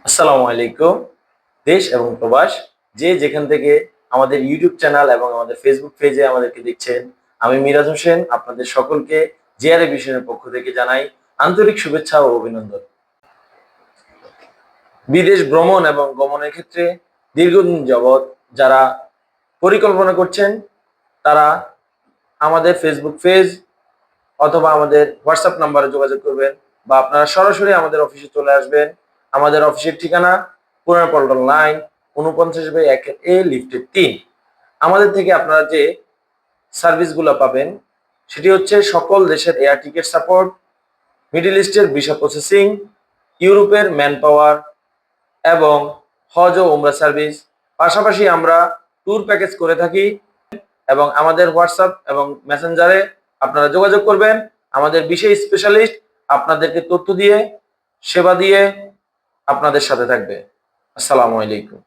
আসসালামু আলাইকুম। দেশ এবং প্রবাস যে যেখান থেকে আমাদের ইউটিউব চ্যানেল এবং আমাদের ফেসবুক পেজে আমাদেরকে দেখছেন, আমি মিরাজ হোসেন আপনাদের সকলকে জিআরএ ভিশনের পক্ষ থেকে জানাই আন্তরিক শুভেচ্ছা ও অভিনন্দন। বিদেশ ভ্রমণ এবং গমনের ক্ষেত্রে দীর্ঘদিন যাবৎ যারা পরিকল্পনা করছেন তারা আমাদের ফেসবুক পেজ অথবা আমাদের হোয়াটসঅ্যাপ নাম্বারে যোগাযোগ করবেন বা আপনারা সরাসরি আমাদের অফিসে চলে আসবেন। আমাদের অফিসের ঠিকানা পুরানা পল্টন লাইন 49/1 লিফটের 3। আমাদের থেকে আপনারা যে সার্ভিসগুলো পাবেন সেটি হচ্ছে সকল দেশের এয়ার টিকেট সাপোর্ট, মিডল ইস্টের ভিসা প্রসেসিং, ইউরোপের ম্যান পাওয়ার এবং হজ ও উমরা সার্ভিস। পাশাপাশি আমরা ট্যুর প্যাকেজ করে থাকি এবং আমাদের হোয়াটসঅ্যাপ এবং মেসেঞ্জারে আপনারা যোগাযোগ করবেন। আমাদের বিশেষ স্পেশালিস্ট আপনাদেরকে তথ্য দিয়ে সেবা দিয়ে আপনাদের সাথে থাকবে। আসসালামু আলাইকুম।